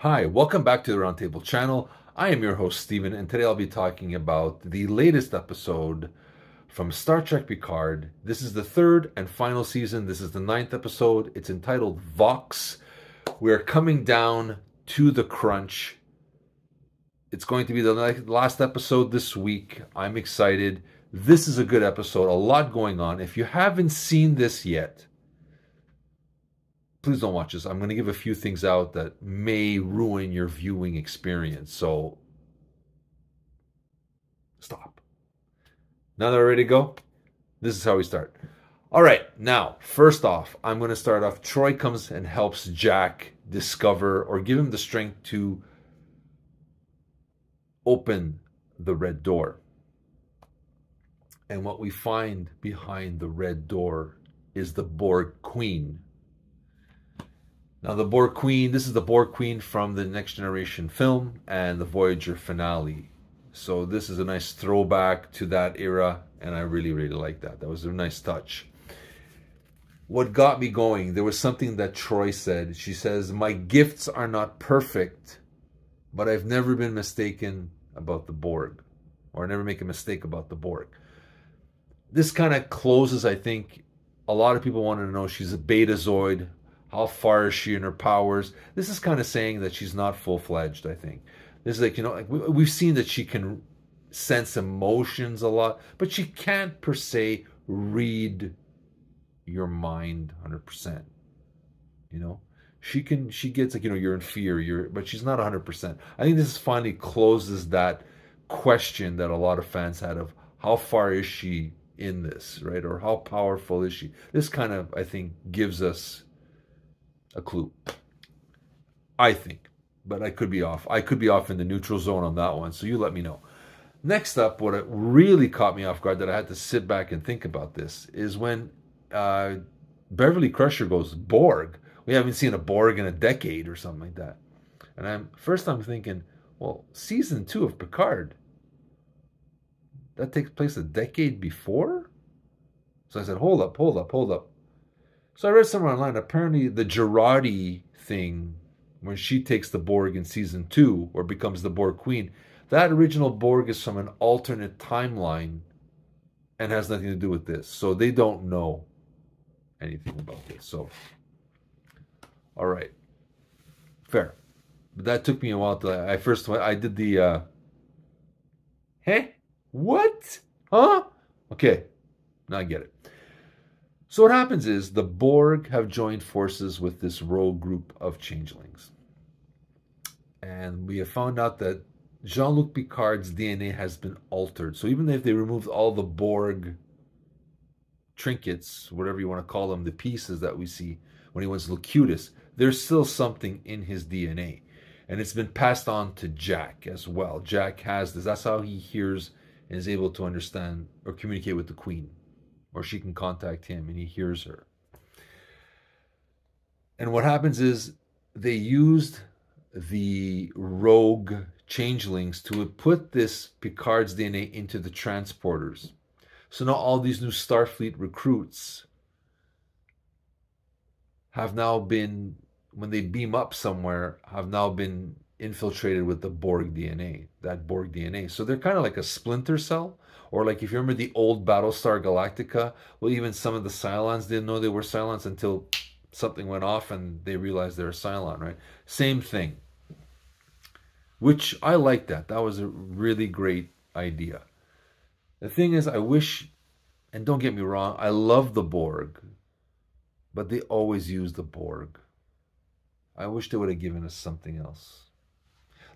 Hi, welcome back to the Roundtable channel. I am your host, Steven, and today I'll be talking about the latest episode from Star Trek Picard. This is the third and final season. This is the 9th episode. It's entitled Vox. We're coming down to the crunch. It's going to be the last episode this week. I'm excited. This is a good episode. A lot going on. If you haven't seen this yet, please don't watch this. I'm going to give a few things out that may ruin your viewing experience. So stop. Now that we're ready to go, this is how we start. All right. Now, first off, I'm going to start off. Troy comes and helps Jack discover or give him the strength to open the red door. And what we find behind the red door is the Borg Queen. Now, the Borg Queen, this is the Borg Queen from the Next Generation film and the Voyager finale. So this is a nice throwback to that era, and I really, really like that. That was a nice touch. What got me going, there was something that Troy said. She says, "My gifts are not perfect, but I've never been mistaken about the Borg, or I never make a mistake about the Borg." This kind of closes, I think, a lot of people wanted to know she's a Betazoid. How far is she in her powers? This is kind of saying that she's not full-fledged, I think. This is like, you know, like we've seen that she can sense emotions a lot, but she can't per se read your mind 100%. You know, she gets like, you know, you're in fear, but she's not 100%. I think this finally closes that question that a lot of fans had of how far is she in this, right? Or how powerful is she? This kind of, I think, gives us a clue, I think, but I could be off. I could be off in the neutral zone on that one, so you let me know. Next up, what really caught me off guard that I had to sit back and think about this is when Beverly Crusher goes, "Borg? We haven't seen a Borg in a decade," or something like that. And I'm thinking, well, season 2 of Picard, that takes place a decade before? So I said, hold up. So I read somewhere online, apparently the Girardi thing, when she takes the Borg in season 2, or becomes the Borg Queen, that original Borg is from an alternate timeline and has nothing to do with this. So they don't know anything about this. So, all right. Fair. But that took me a while to, I did the, hey? What? Huh? Okay. Now I get it. So what happens is the Borg have joined forces with this rogue group of changelings. And we have found out that Jean-Luc Picard's DNA has been altered. So even if they removed all the Borg trinkets, whatever you want to call them, the pieces that we see when he was Locutus, there's still something in his DNA. And it's been passed on to Jack as well. Jack has this. That's how he hears and is able to understand or communicate with the Queen. Or she can contact him and he hears her. And what happens is they used the rogue changelings to put this Picard's DNA into the transporters. So now all these new Starfleet recruits have now been, when they beam up somewhere, have now been infiltrated with the Borg DNA, that Borg DNA. So they're kind of like a splinter cell. Or like if you remember the old Battlestar Galactica, well, even some of the Cylons didn't know they were Cylons until something went off and they realized they're a Cylon, right? Same thing. Which I like that. That was a really great idea. The thing is, I wish, and don't get me wrong, I love the Borg, but they always use the Borg. I wish they would have given us something else.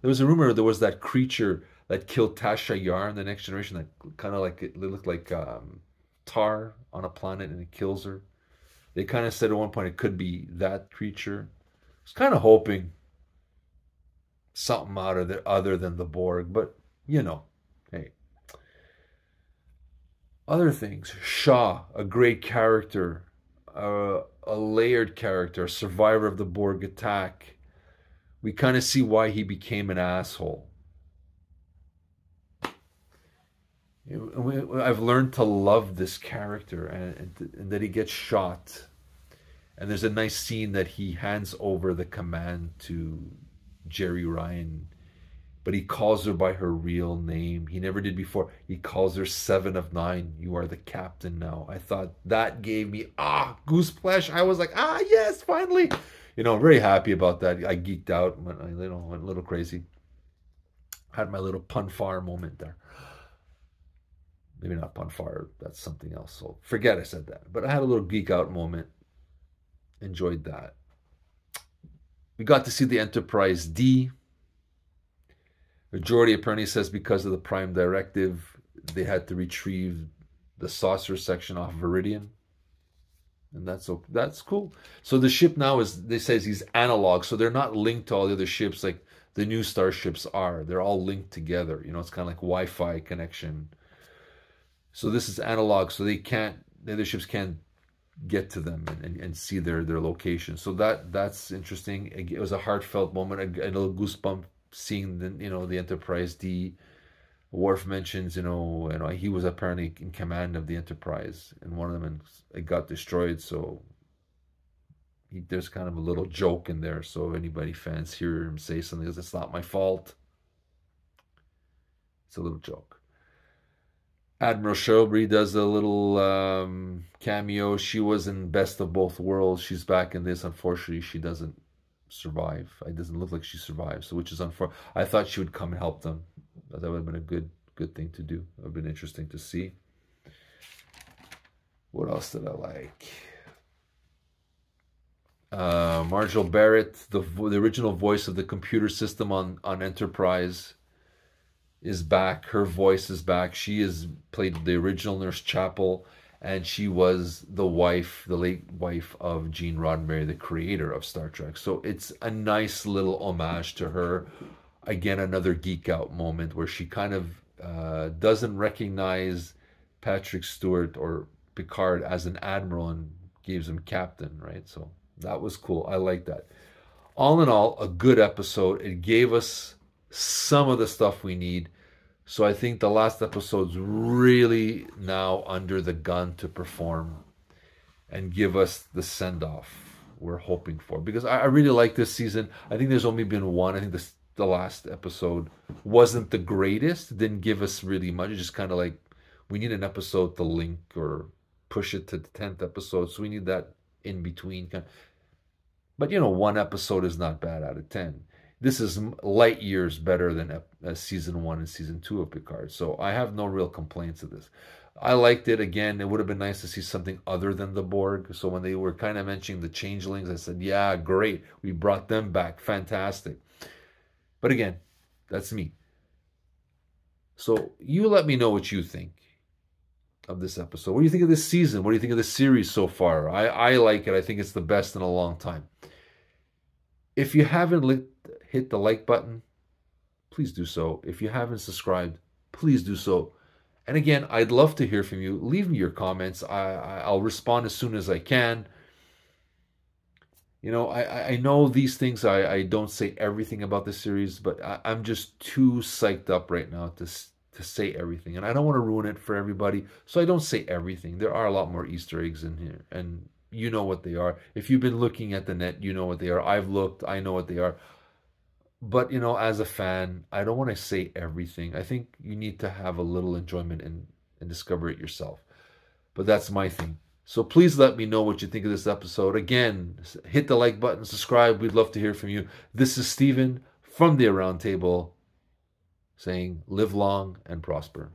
There was a rumor there was that creature that killed Tasha Yar in the Next Generation, that kind of like, it looked like tar on a planet and it kills her. They kind of said at one point it could be that creature. I was kind of hoping something out of there other than the Borg, but you know, hey. Other things, Shaw, a great character, a layered character, a survivor of the Borg attack. We kind of see why he became an asshole. I've learned to love this character and that he gets shot. And there's a nice scene that he hands over the command to Jerry Ryan, but he calls her by her real name. He never did before. He calls her 7 of 9. You are the captain now. I thought that gave me gooseflesh. I was like, yes, finally. Very happy about that. I geeked out, went a little crazy. Had my little pun fire moment there. Maybe not pun fire. That's something else. So forget I said that. But I had a little geek out moment. Enjoyed that. We got to see the Enterprise D. Majority apparently says because of the Prime Directive, they had to retrieve the saucer section off Viridian. And that's cool. So the ship now they says he's analog. So they're not linked to all the other ships like the new starships are. They're all linked together. It's kind of like Wi-Fi connection. So this is analog. So the other ships can't get to them and see their location. So that's interesting. It was a heartfelt moment, a little goosebump seeing the Enterprise D. Worf mentions, he was apparently in command of the Enterprise, and one of them, and it got destroyed. So there's kind of a little joke in there. So if anybody fans hear him say something, it's not my fault. It's a little joke. Admiral Shelby does a little cameo. She was in Best of Both Worlds. She's back in this. Unfortunately, she doesn't survive. It doesn't look like she survives, so which is unfortunate. I thought she would come and help them. That would have been a good thing to do. It would have been interesting to see. What else did I like? Marjorie Barrett, the original voice of the computer system on Enterprise, is back. Her voice is back. She has played the original Nurse Chapel, and she was the late wife of Gene Roddenberry, the creator of Star Trek. So it's a nice little homage to her. Again, another geek out moment where she kind of doesn't recognize Patrick Stewart or Picard as an admiral and gives him captain, right? So that was cool. I like that. All in all, a good episode. It gave us some of the stuff we need. So I think the last episode's really now under the gun to perform and give us the send-off we're hoping for. Because I really like this season. I think there's only been one. I think the last episode wasn't the greatest. Didn't give us really much. It's just kind of like we need an episode to link or push it to the 10th episode. So we need that in between. But, one episode is not bad out of 10. This is light years better than season 1 and season 2 of Picard. So I have no real complaints of this. I liked it. Again, it would have been nice to see something other than the Borg. So when they were kind of mentioning the changelings, I said, yeah, great. We brought them back. Fantastic. But again, that's me. So you let me know what you think of this episode. What do you think of this season? What do you think of the series so far? I like it. I think it's the best in a long time. If you haven't hit the like button, please do so. If you haven't subscribed, please do so. And again, I'd love to hear from you. Leave me your comments. I'll respond as soon as I can. I know these things. I don't say everything about the series, but I'm just too psyched up right now to say everything. And I don't want to ruin it for everybody, so I don't say everything. There are a lot more Easter eggs in here, and you know what they are. If you've been looking at the net, you know what they are. I've looked. I know what they are. But, as a fan, I don't want to say everything. I think you need to have a little enjoyment and discover it yourself. But that's my thing. So please let me know what you think of this episode. Again, hit the like button, subscribe. We'd love to hear from you. This is Steven from the Aroundtable saying live long and prosper.